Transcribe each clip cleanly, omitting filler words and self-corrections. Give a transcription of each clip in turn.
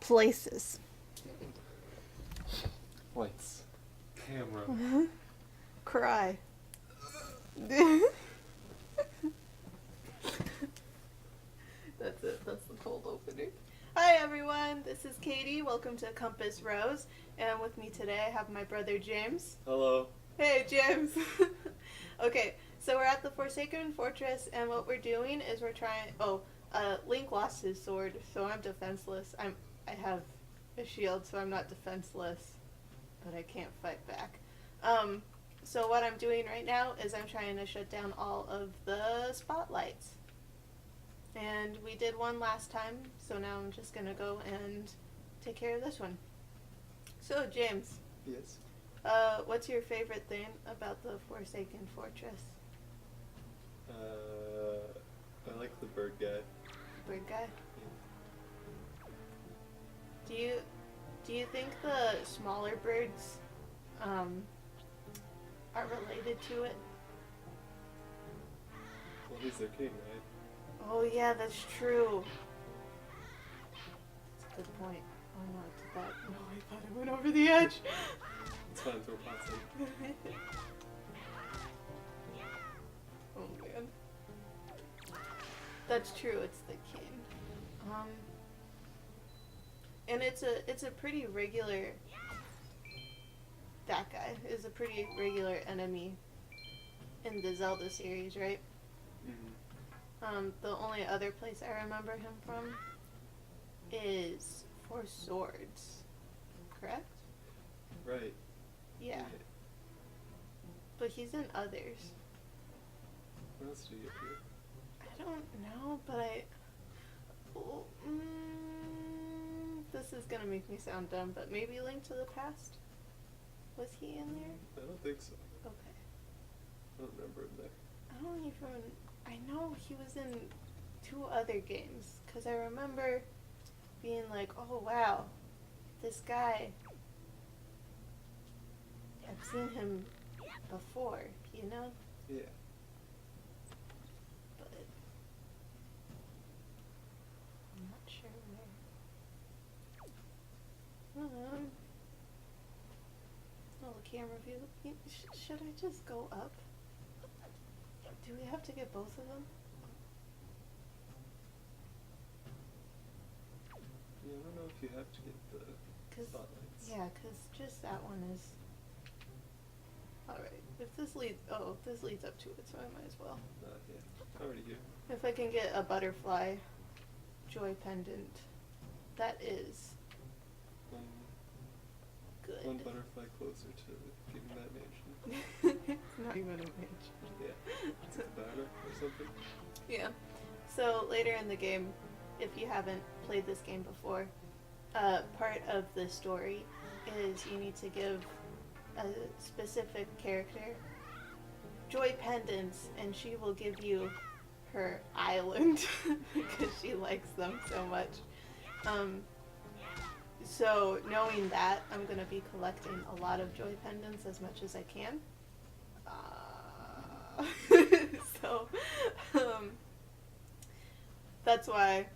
places. Lights. Camera. Cry. That's it. That's the cold opener. Hi everyone, this is Katie. Welcome to Compass Rose. And with me today I have my brother James. Hello. Hey James. Okay, so we're at the Forsaken Fortress, and what we're doing is we're trying. Link lost his sword, so I'm defenseless. I have a shield, so I'm not defenseless, but I can't fight back. So what I'm doing right now is I'm trying to shut down all of the spotlights. And we did one last time, so now I'm just gonna go and take care of this one. So James, Yes. what's your favorite thing about the Forsaken Fortress? I like the bird guy. Bird guy? Do you think the smaller birds are related to it? Well, he's their king, right? Oh yeah, that's true. That's a good point. Oh no, did that? No, I thought I went over the edge. It's fine, throw pots in. Oh man. That's true, it's the king. And it's a pretty regular, that guy is a pretty regular enemy in the Zelda series, right? Mm-hmm. The only other place I remember him from is Four Swords, correct? Right. Yeah. But he's in others. What else do you get here? I don't know, but this is gonna make me sound dumb, but maybe Link to the Past? Was he in there? I don't think so. Okay. I don't remember him there. I don't even... I know he was in 2 other games, because I remember being like, oh wow, this guy, I've seen him before, you know? Yeah. But I'm not sure where. Camera view. Should I just go up? Do we have to get both of them? Yeah, I don't know if you have to get the spotlights. Yeah, because just that one is... Alright, if this leads... Oh, this leads up to it, so I might as well. Yeah. Already here. If I can get a butterfly joy pendant, that is good. One butterfly closer to getting that mansion. It's not even a mansion. Yeah. It's a banner or something. Yeah. So later in the game, if you haven't played this game before, part of the story is you need to give a specific character joy pendants, and she will give you her island because she likes them so much. So knowing that, I'm going to be collecting a lot of joy pendants as much as I can. So that's why.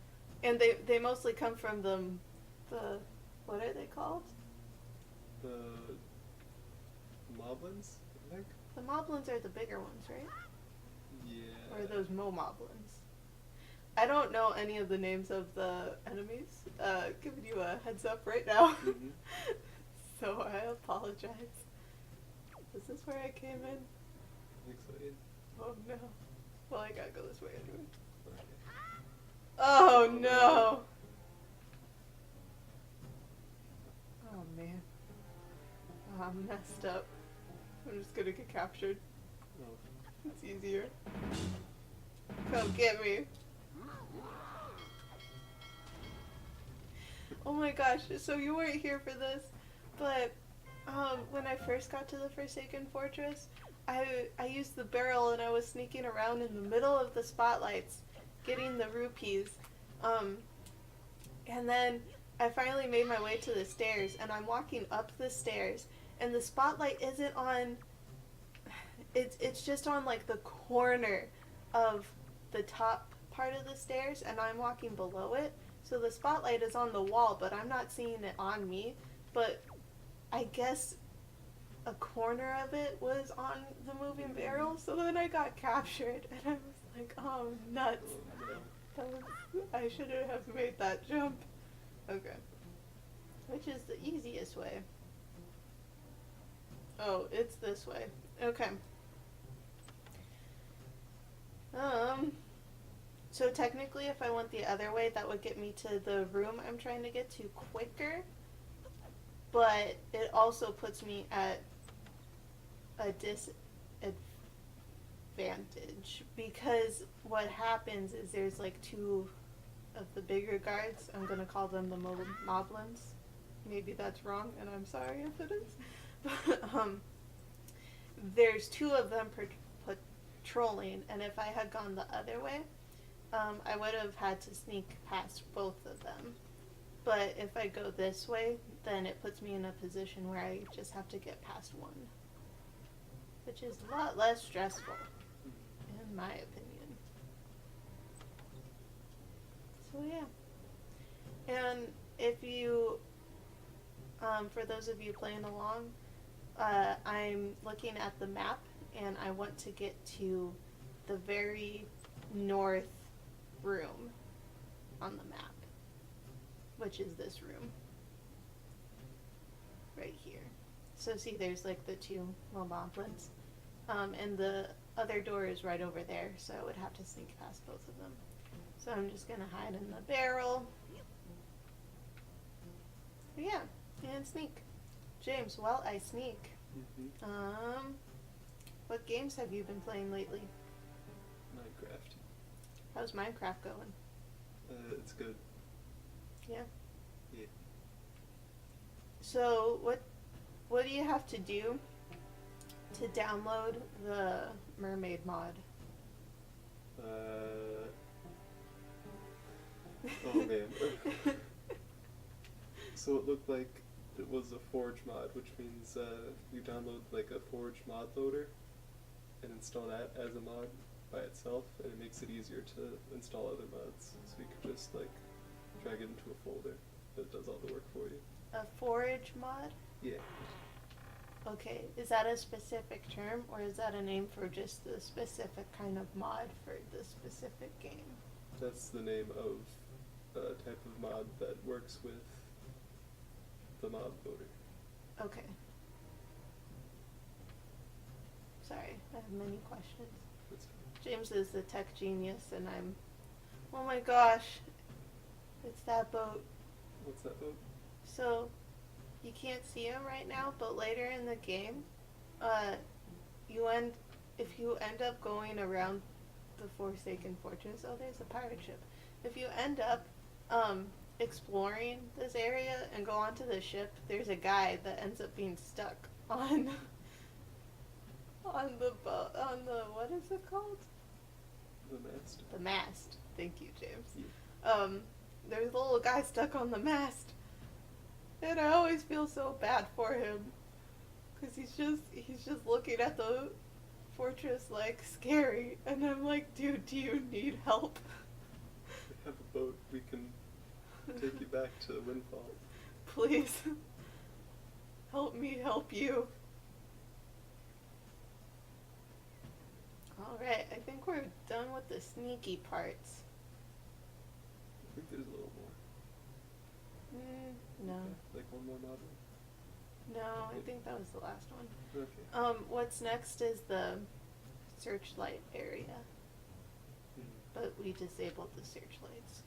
And they mostly come from the what are they called? The moblins, I think? The moblins are the bigger ones, right? Yeah. Or are those moblins? I don't know any of the names of the enemies. Giving you a heads up right now. Mm-hmm. So I apologize. Is this where I came in? I think so, yeah. Oh no. Well, I gotta go this way anyway. Okay. Oh no! Oh man. Oh, I'm messed up. I'm just gonna get captured. Oh. It's easier. Come get me. Oh my gosh, so you weren't here for this, but when I first got to the Forsaken Fortress, I used the barrel and I was sneaking around in the middle of the spotlights, getting the rupees, and then I finally made my way to the stairs, and I'm walking up the stairs, and the spotlight isn't on, it's just on like the corner of the top part of the stairs, and I'm walking below it, So the spotlight is on the wall, but I'm not seeing it on me. But I guess a corner of it was on the moving barrel, so then I got captured, and I was like, oh, nuts. Oh, no. I shouldn't have made that jump. Okay. Which is the easiest way? Oh, it's this way. Okay. So technically if I went the other way, that would get me to the room I'm trying to get to quicker, but it also puts me at a disadvantage, because what happens is there's like two of the bigger guards. I'm gonna call them the moblins. Maybe that's wrong, and I'm sorry if it is. But there's two of them patrolling, and if I had gone the other way, I would have had to sneak past both of them. But if I go this way, then it puts me in a position where I just have to get past one, which is a lot less stressful, in my opinion. So yeah. And if you, for those of you playing along, I'm looking at the map, and I want to get to the very north room on the map, which is this room right here. So see, there's like the two moblins, and the other door is right over there, so I would have to sneak past both of them. So I'm just gonna hide in the barrel. But yeah, and sneak. James, while I sneak, what games have you been playing lately? Minecraft. How's Minecraft going? It's good. Yeah. Yeah. So what do you have to do to download the mermaid mod? Oh man. So it looked like it was a Forge mod, which means you download like a Forge mod loader and install that as a mod by itself, and it makes it easier to install other mods. So you could just like drag it into a folder that does all the work for you. A forage mod? Yeah. Okay, is that a specific term, or is that a name for just the specific kind of mod for the specific game? That's the name of a type of mod that works with the mod loader. Okay. Sorry, I have many questions. That's fine. James is the tech genius, and I'm... Oh my gosh! It's that boat. What's that boat? So, you can't see him right now, but later in the game, if you end up going around the Forsaken Fortress, oh, there's a pirate ship. If you end up exploring this area and go onto the ship, there's a guy that ends up being stuck on the boat, on the, what is it called? The mast. The mast. Thank you, James. Yeah. There's a little guy stuck on the mast. And I always feel so bad for him, because he's just looking at the fortress like scary, and I'm like, dude, do you need help? We have a boat. We can take you back to Windfall. Please. Help me help you. Alright, I think we're done with the sneaky parts. I think there's a little more. No. Okay. Like one more model? No, I think that was the last one. Okay. What's next is the searchlight area. But we disabled the searchlights,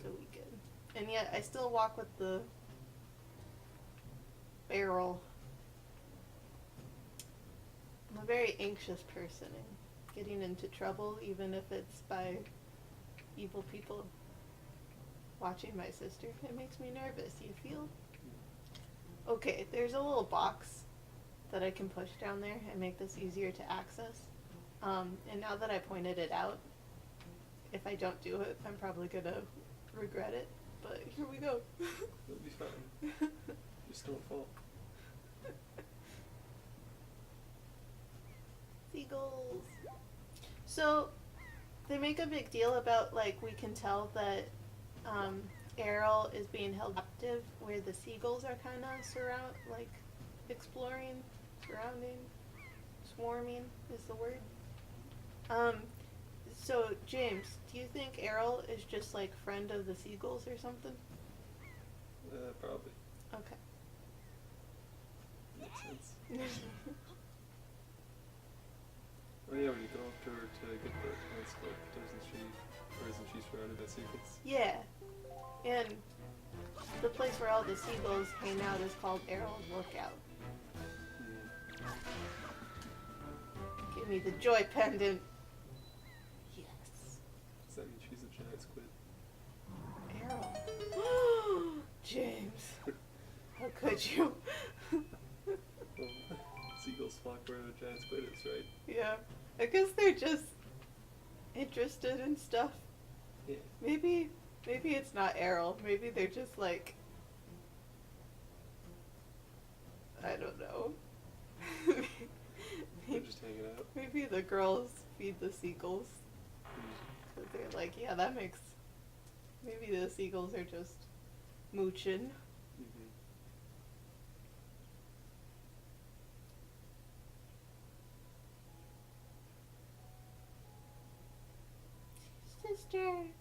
so we good. And yet, I still walk with the barrel. I'm a very anxious person, and getting into trouble, even if it's by evil people. Watching my sister, it makes me nervous, you feel? Okay, there's a little box that I can push down there and make this easier to access. And now that I pointed it out, if I don't do it, I'm probably gonna regret it. But here we go. It'll be fine. Just don't fall. Seagulls. So, they make a big deal about, like, we can tell that Errol is being held captive where the seagulls are kind of exploring, surrounding, swarming is the word. Um, so James, do you think Errol is just like friend of the seagulls or something? Probably. Okay. Makes sense. Oh yeah, when you go up to her to get the lens clip, isn't she surrounded by seagulls? Yeah, and the place where all the seagulls hang out is called Errol's Lookout. Give me the joy pendant. Yes. Does that mean she's a giant squid? Errol. James. How could you? Well, seagulls flock where a giant squid is, right? Yeah. I guess they're just interested in stuff. Yeah. Maybe it's not Errol. Maybe they're just like, I don't know. They're just hanging out. Maybe the girls feed the seagulls. But they're like, yeah, that makes. Maybe the seagulls are just mooching. Mm-hmm. Sister.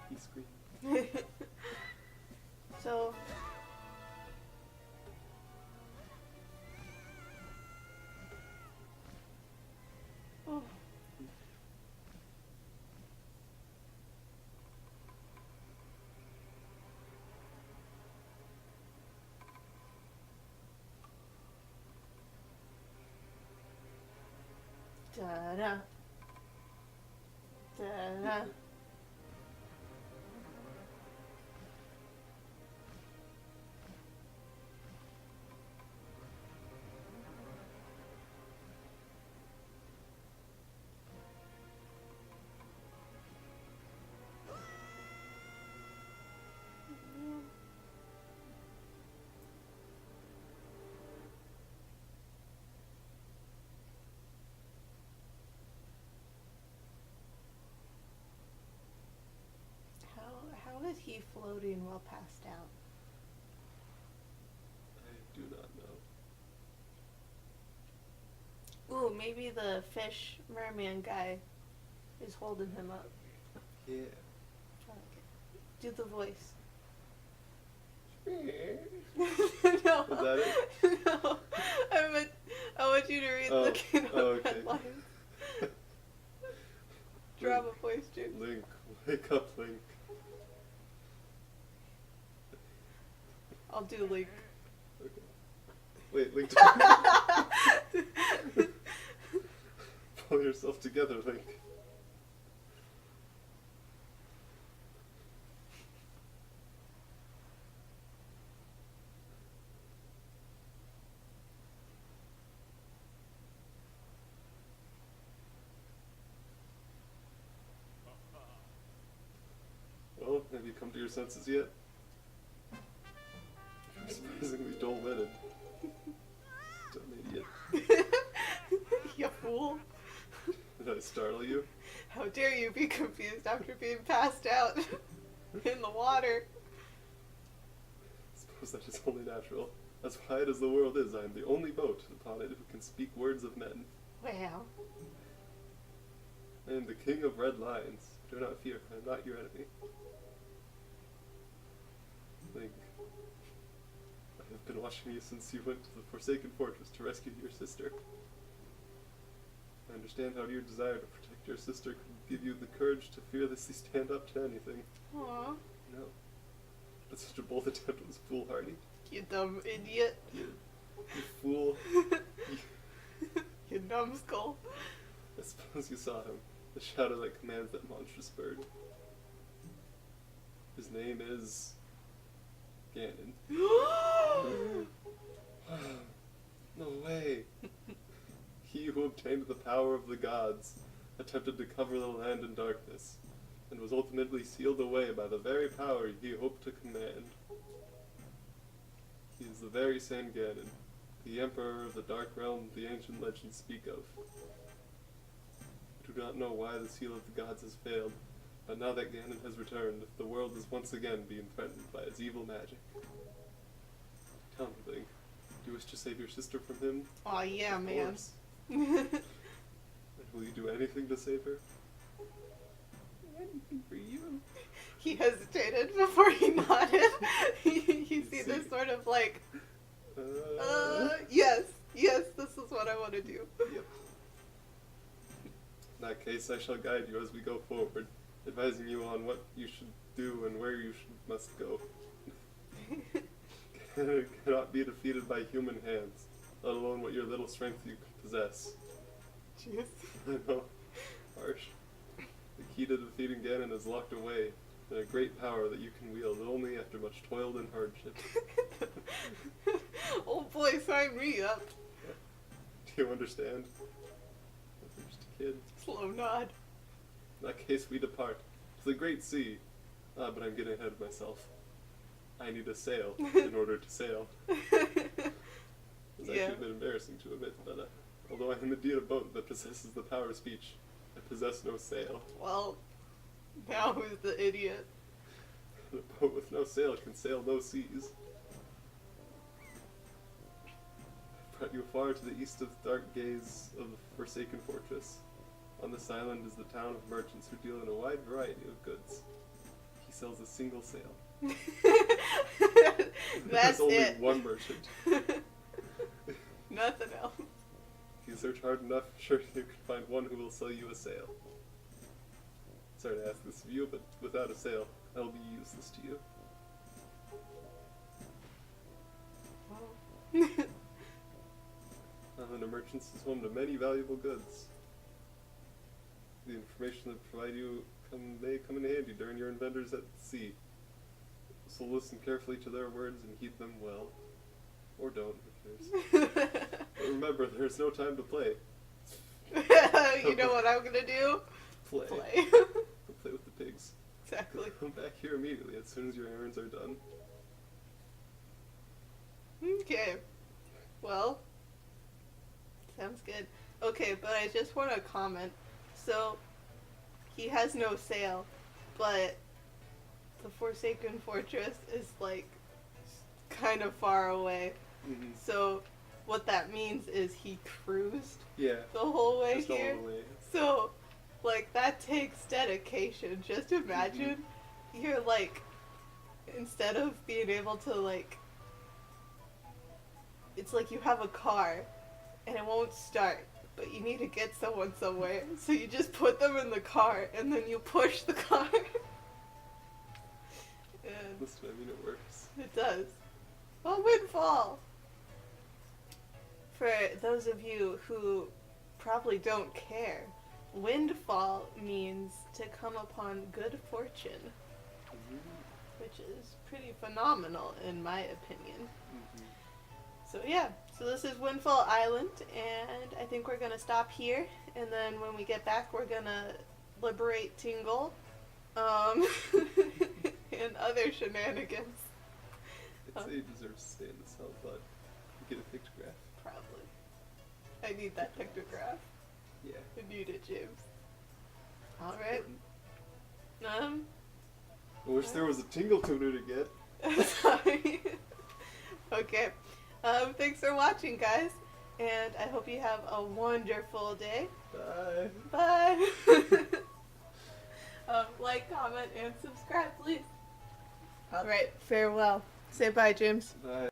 He screamed. So. Oh. Da-da. Da-da. How is he floating while passed out? I do not know. Ooh, maybe the fish merman guy is holding him up. Yeah. Do the voice. No. Was that it? No. I want you to read the Kingdom okay. Red lines. Drama voice, James. Link, wake up, Link. I'll do Link. Okay. Wait, Link. Pull yourself together, Link. Well, have you come to your senses yet? You're surprisingly dull-witted. Dumb idiot. You fool. Did I startle you? How dare you be confused after being passed out in the water? I suppose that is only natural. As wide as the world is, I am the only boat upon it who can speak words of men. Wow. I am the king of red lines. Do not fear, I am not your enemy. Link, I have been watching you since you went to the Forsaken Fortress to rescue your sister. I understand how your desire to protect your sister could give you the courage to fearlessly stand up to anything. Aww. No. But such a bold attempt was foolhardy. You dumb idiot. You fool. You numbskull. I suppose you saw him. The shadow that commands that monstrous bird. His name is Ganon. No way. He who obtained the power of the gods attempted to cover the land in darkness, and was ultimately sealed away by the very power he hoped to command. He is the very same Ganon, the Emperor of the Dark Realm the ancient legends speak of. I do not know why the seal of the gods has failed, but now that Ganon has returned, the world is once again being threatened by his evil magic. Tell me, Link, do you wish to save your sister from him? Aw, yeah, Of man. course. And will you do anything to save her? Anything for you. He hesitated before he nodded. You see this sort of like, yes, this is what I want to do. Yep. In that case, I shall guide you as we go forward, advising you on what you should do and where you must go. It cannot be defeated by human hands, let alone what your little strength you possess. Jeez. I know, harsh. The key to defeating Ganon is locked away in a great power that you can wield only after much toil and hardship. Oh boy, sign me up. Do you understand? I'm just a kid. Slow nod. In that case, we depart to the great sea. Ah, but I'm getting ahead of myself. I need a sail in order to sail. It's actually a bit embarrassing to admit, but although I am indeed a boat that possesses the power of speech, I possess no sail. Well, now who's the idiot? And a boat with no sail can sail no seas. I brought you far to the east of the dark gaze of the Forsaken Fortress. On this island is the town of merchants who deal in a wide variety of goods. He sells a single sail. That's There's only it. one merchant. Nothing else. If you search hard enough, sure you can find one who will sell you a sail. Sorry to ask this of you, but without a sail, I will be useless to you. Island of Merchants is home to many valuable goods. The information they provide you may come in handy during your endeavors at sea. So listen carefully to their words and heed them well. Or don't, who cares. But remember, there's no time to play. You know what I'm gonna do? Play. Play. Go play with the pigs. Exactly. Come back here immediately as soon as your errands are done. Okay. Well, sounds good. Okay, but I just want to comment. So, he has no sail, but the Forsaken Fortress is like kind of far away. Mm-hmm. So, what that means is he cruised Yeah. the whole way Just all here. the way. So, like, that takes dedication. Just imagine you're like, instead of being able to, like, it's like you have a car and it won't start, but you need to get someone somewhere. So you just put them in the car and then you push the car. And Listen, I mean, it works. it does. Well, Windfall! For those of you who probably don't care, Windfall means to come upon good fortune, which is pretty phenomenal in my opinion. Mm-hmm. So yeah, so this is Windfall Island, and I think we're gonna stop here, and then when we get back, we're gonna liberate Tingle, and other shenanigans. I'd say it deserves to stay in the cell, but you get a pictograph. Probably. I need that pictograph. Yeah. I need it, James. Alright. Important. I wish there was a tingle tuner to get. Sorry. Okay. Thanks for watching, guys, and I hope you have a wonderful day. Bye. Bye. Like, comment, and subscribe, please. All right. Farewell. Say bye, James. Bye.